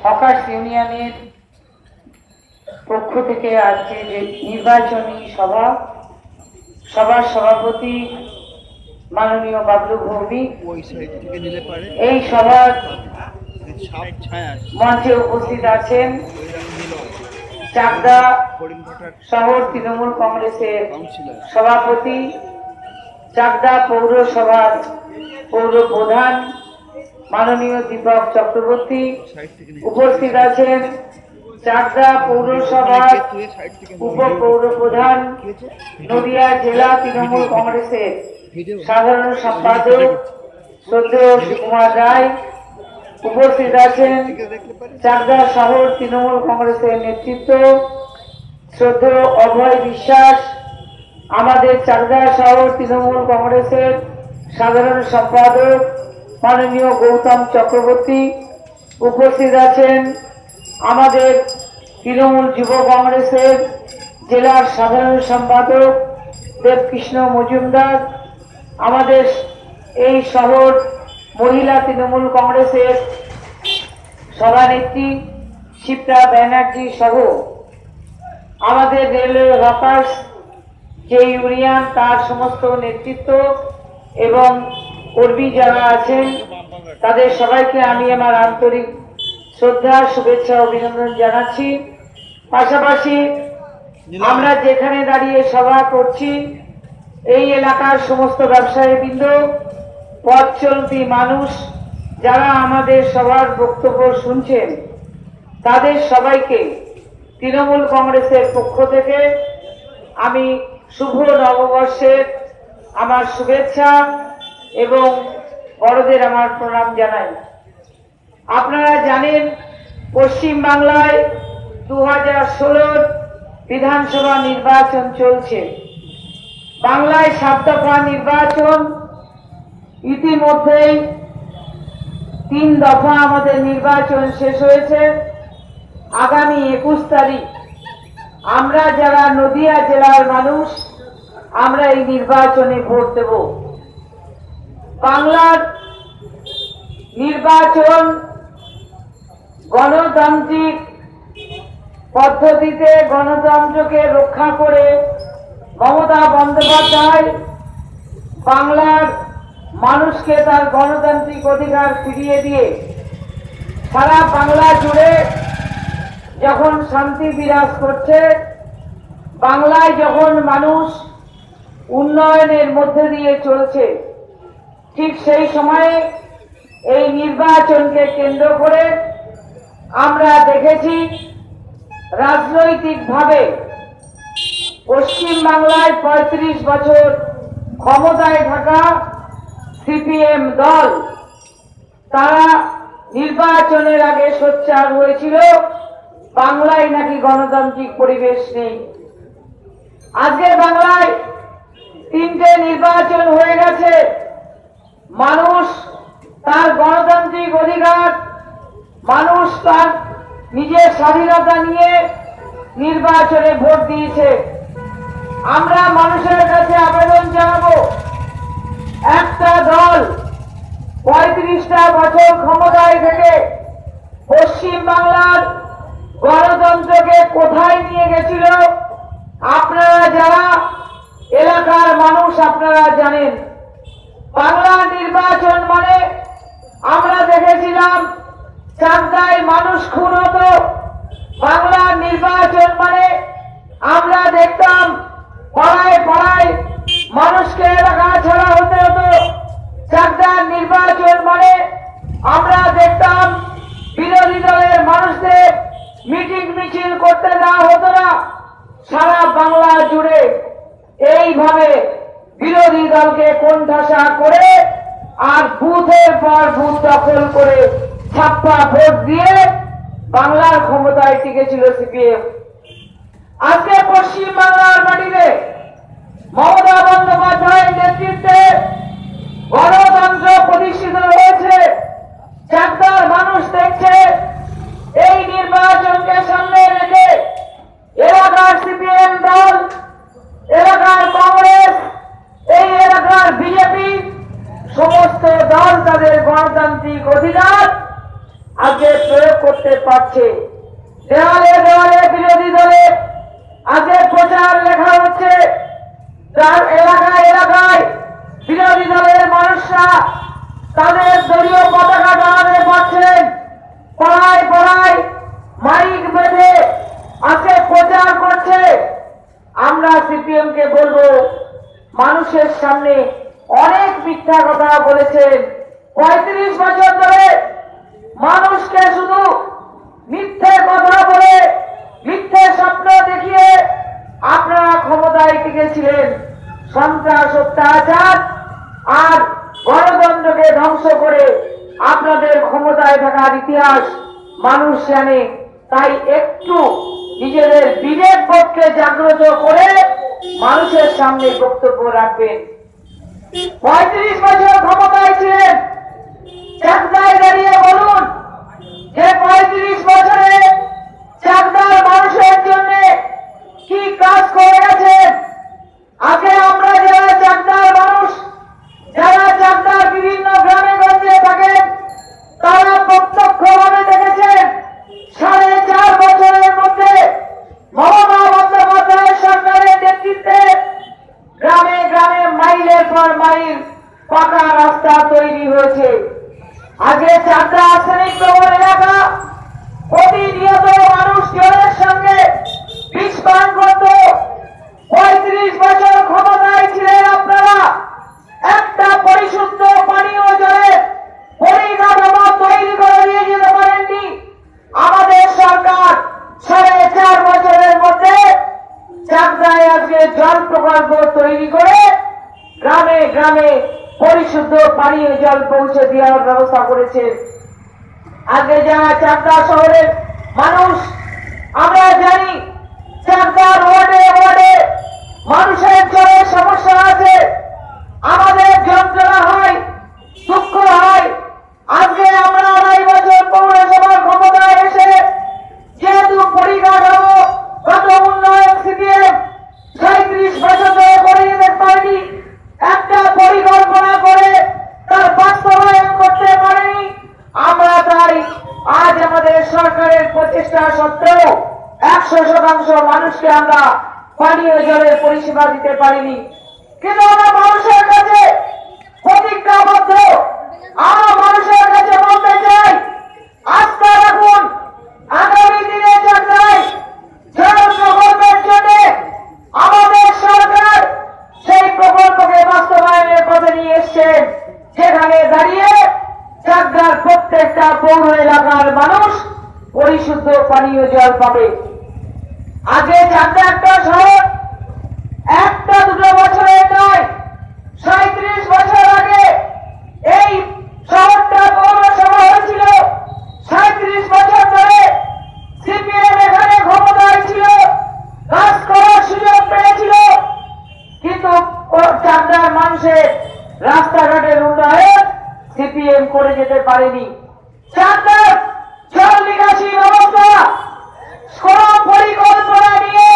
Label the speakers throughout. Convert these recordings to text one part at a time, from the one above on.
Speaker 1: Hawkers ইউনিয়নের পক্ষ থেকে আজকে যে নির্বাচনী সভার সভাপতি মাননীয় বাবলু ভৌমিক এই সভার মঞ্চে উপস্থিত আছেন চাকদা শহর তৃণমূল কংগ্রেসের সভাপতি, চাকদা পৌরসভার পৌর প্রধান মাননীয় দীপক চক্রবর্তী, উপস্থিত আছেন চাকদা পৌরসভার উপপৌর প্রধান নদিয়া জেলা তৃণমূল কংগ্রেসের সাধারণ সম্পাদক শ্রদ্ধেয় সুকুমার রায়, উপস্থিত আছেন চাকদা শহর তৃণমূল কংগ্রেসের নেতৃত্ব শ্রদ্ধেয় অভয় বিশ্বাস, আমাদের চাকদা শহর তৃণমূল কংগ্রেসের সাধারণ সম্পাদক মাননীয় গৌতম চক্রবর্তী, উপস্থিত আছেন আমাদের তৃণমূল যুব কংগ্রেসের জেলার সাধারণ সম্পাদক দেবকৃষ্ণ মজুমদার, আমাদের এই শহর মহিলা তৃণমূল কংগ্রেসের সভানেত্রী শিপ্রা ব্যানার্জি সহ আমাদের রেলওয়ে হকার্স যে ইউনিয়ন তার সমস্ত নেতৃত্ব এবং কর্মী যারা আছেন তাদের সবাইকে আমি আমার আন্তরিক শ্রদ্ধা, শুভেচ্ছা, অভিনন্দন জানাচ্ছি। পাশাপাশি আমরা যেখানে দাঁড়িয়ে সভা করছি এই এলাকার সমস্ত ব্যবসায়ীবৃন্দ, পথ চলতি মানুষ যারা আমাদের সবার বক্তব্য শুনছেন তাদের সবাইকে তৃণমূল কংগ্রেসের পক্ষ থেকে আমি শুভ নববর্ষের আমার শুভেচ্ছা এবং বড়দের আমার প্রণাম জানাই। আপনারা জানেন পশ্চিম বাংলায় 2016 বিধানসভা নির্বাচন চলছে। বাংলায় 7 দফা নির্বাচন, ইতিমধ্যেই 3 দফা আমাদের নির্বাচন শেষ হয়েছে। আগামী 21 তারিখ আমরা যারা নদিয়া জেলার মানুষ আমরা এই নির্বাচনে ভোট দেব। বাংলার নির্বাচন গণতান্ত্রিক পদ্ধতিতে গণতন্ত্রকে রক্ষা করে মমতা বন্দ্যোপাধ্যায় বাংলার মানুষকে তার গণতান্ত্রিক অধিকার ফিরিয়ে দিয়ে সারা বাংলা জুড়ে যখন শান্তি বিরাজ করছে, বাংলায় যখন মানুষ উন্নয়নের মধ্যে দিয়ে চলছে, ঠিক সেই সময়ে এই নির্বাচনকে কেন্দ্র করে আমরা দেখেছি রাজনৈতিকভাবে পশ্চিম বাংলায় 35 বছর ক্ষমতায় থাকা সিপিএম দল তারা নির্বাচনের আগে সোচ্চার হয়েছিল বাংলায় নাকি গণতান্ত্রিক পরিবেশ নেই। আজকে বাংলায় 3টে নির্বাচন হয়ে গেছে, মানুষ তার গণতান্ত্রিক অধিকার, মানুষ তার নিজের স্বাধীনতা নিয়ে নির্বাচনে ভোট দিয়েছে। আমরা মানুষের কাছে আবেদন জানাবো, একটা দল 35টা বছর ক্ষমতায় থেকে পশ্চিম বাংলার গণতন্ত্রকে কোথায় নিয়ে গেছিল আপনারা যারা এলাকার মানুষ আপনারা জানেন। বাংলার নির্বাচন মানে আমরা দেখেছিলাম চাকদায় মানুষ খুন হতো, বাংলার নির্বাচন মানে আমরা দেখতাম পাড়ায় পাড়ায় মানুষকে এলাকা ছাড়া হতে হতো। চাকদার নির্বাচন মানে আমরা দেখতাম বিরোধী দলের মানুষদের মিটিং মিছিল করতে দেওয়া হতো না। সারা বাংলা জুড়ে এইভাবে বিরোধী দলকে কোণঠাসা করে আর বুথের পর বুথ দখল করে ছাপ্পা ভোট দিয়ে বাংলার ক্ষমতায় টিকেছিল সিপিএম। আজকে পশ্চিম বাংলার মাটিতে মমতা বন্দ্যোপাধ্যায়ের নেতৃত্বে গণতন্ত্র প্রতিষ্ঠিত হয়েছে। চাকদার মানুষ দেখছে এই নির্বাচনকে সামনে রেখে এলাকার সিপিএম দল, এলাকার কংগ্রেস, এই এলাকার বিজেপি সমস্ত দল তাদের গণতান্ত্রিক অধিকার আজকে প্রয়োগ করতে পারছে। দেওয়ালে দেওয়ালে বিরোধী দলের আজকে প্রচার লেখা হচ্ছে, তার এলাকায় এলাকায় বিরোধী দলের মানুষরা তাদের দলীয় পতাকা টানাতে পারছেন। পাড়ায় পাড়ায় মাইক বেঁধে আজকে প্রচার করছে। আমরা সিপিএম কে বলবো, মানুষের সামনে অনেক মিথ্যা কথা বলেছেন। 35 বছর ধরে মানুষকে শুধু মিথ্যে কথা বলে, মিথ্যে স্বপ্ন দেখিয়ে আপনারা ক্ষমতায় টিকেছিলেন। সন্ত্রাস, অত্যাচার আর গণতন্ত্রকে ধ্বংস করে আপনাদের ক্ষমতায় থাকার ইতিহাস মানুষ জানে। তাই একটু নিজেদের বিবেক বোধকে জাগ্রত করে মানুষের সামনে বক্তব্য রাখবেন। 35 বছর ক্ষমতায় ছিলেন, চাকদায় দাঁড়িয়ে বলুন যে 35 বছরে চাকদার মানুষের জন্য কি কাজ করে গেছেন। আগে আমরা যারা চাকদার মানুষ, যারা চাকদার বিভিন্ন গ্রামে গঞ্জে থাকেন, তারা প্রত্যক্ষভাবে দেখেছেন 4.5 বছরের মধ্যে মমতা বন্দ্যোপাধ্যায়ের সরকারের নেতৃত্বে গ্রামে গ্রামে মাইলের পর মাইল পাকা রাস্তা তৈরি হয়েছে। আগে চাকদা আর্সেনিক প্রবণ এলাকা, প্রতিনিয়ত মানুষ জলের সঙ্গে বিষ পান করত। 35 বছর ক্ষমতায় ছিলেন আপনারা, একটা পরিশুদ্ধ পানীয় জলের পরিকাঠামো তৈরি করে দিয়ে যেতে পারেননি। আমাদের সরকার 4.5 বছরের মধ্যে চাকদায় আজকে জল প্রকল্প তৈরি করে গ্রামে গ্রামে পরিশুদ্ধ পানীয় জল পৌঁছে দেওয়ার ব্যবস্থা করেছে। আগে যারা চাকদা শহরের মানুষ, আমরা জানি চাকদার ওয়ার্ডে ওয়ার্ডে মানুষের জলের সমস্যা আছে, আমাদের যন্ত্রণা হয়, দুঃখ হয়। আজকে আমরা 2.5 বছর পৌরসভার ক্ষমতায় এসে যেহেতু পরিকাঠামো কত উন্নয়ন সিপিএম 37 বছর ধরে করে যেতে পারেনি, একটা পরিকল্পনা করে তার বাস্তবায়ন করতে পারেনি। আমরা তাই আজ আমাদের সরকারের প্রচেষ্টা সত্ত্বেও 100% মানুষকে আমরা পানীয় জলের পরিষেবা দিতে পারিনি। কিন্তু আমরা মানুষের কাছে প্রতিজ্ঞাবদ্ধ। আমরা মানুষের কাছে বলতে চাই, আস্থা রাখুন, আগামী দিনে চাকদায় জল প্রকল্পের জন্য আমাদের সরকার সেই প্রকল্পকে বাস্তবায়নের পথে নিয়ে এসছেন, যেখানে দাঁড়িয়ে চাকদার প্রত্যেকটা পৌর এলাকার মানুষ পরিশুদ্ধ পানীয় জল পাবে। আগে চাকদা একটা শহর, একটা দুটো বছরের নয়, 37 বছর আগে এই শহরটা পৌরসভা হয়েছিল। 37 বছর ধরে সিপিএম এখানে ক্ষমতায় ছিল, কাজ করার সুযোগ পেয়েছিল, কিন্তু চাকদার মানুষের রাস্তাঘাটের উন্নয়ন সিপিএম করে যেতে পারেনি। চাকদার জল নিকাশি ব্যবস্থা কোন পরিকল্পনা নিয়ে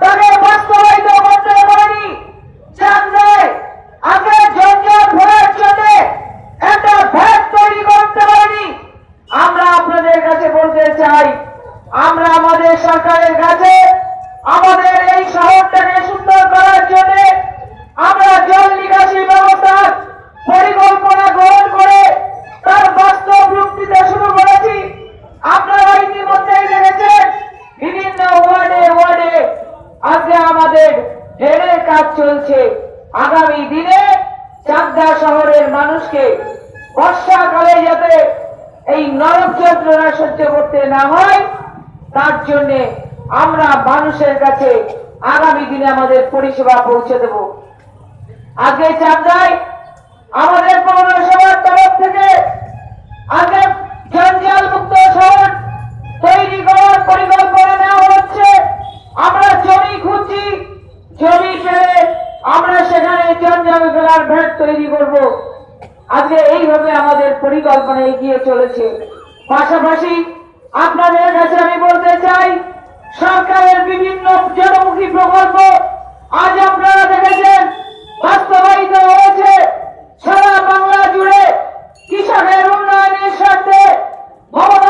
Speaker 1: তাকে বাস্তবায়িত করতে পারেনি। চাকদায় আগে জঞ্জাল ভরার জন্য একটা ভ্যাট তৈরি করতে পারেনি। আমরা আপনাদের কাছে বলতে চাই, আমরা আমাদের সরকারের কাছে আমাদের এই শহরটাকে সুন্দর করার জন্য আমরা জল নিকাশি ব্যবস্থার পরিকল্পনা গ্রহণ করে তার বাস্তব রূপ দিতে শুরু করেছি। আপনারা ইতিমধ্যেই দেখেছেন বিভিন্ন ওয়ার্ডে ওয়ার্ডে আজকে আমাদের ড্রেনের কাজ চলছে। আগামী দিনে চাকদা শহরের মানুষকে বর্ষাকালে যাতে এই নরক যন্ত্রণা সহ্য করতে না হয়, তার জন্য আমরা মানুষের কাছে আগামী দিনে আমাদের পরিষেবা পৌঁছে দেব। আজকে চাকদায় আমাদের পৌরসভার তরফ থেকে আজকে জঞ্জাল মুক্ত শহর তৈরি করার পরিকল্পনা নেওয়া হচ্ছে। আমরা জমি খুঁজছি, জমি পেলে আমরা সেখানে জঞ্জাল ফেলার ভ্যাট তৈরি করব। আজকে এইভাবে আমাদের পরিকল্পনা এগিয়ে চলেছে। পাশাপাশি আপনাদের কাছে আমি বলতে চাই, সরকারের বিভিন্ন জনমুখী প্রকল্প আজ আপনারা দেখেছেন বাস্তবায়িত হয়েছে। সারা বাংলা জুড়ে কৃষকের উন্নয়নের স্বার্থে মমতা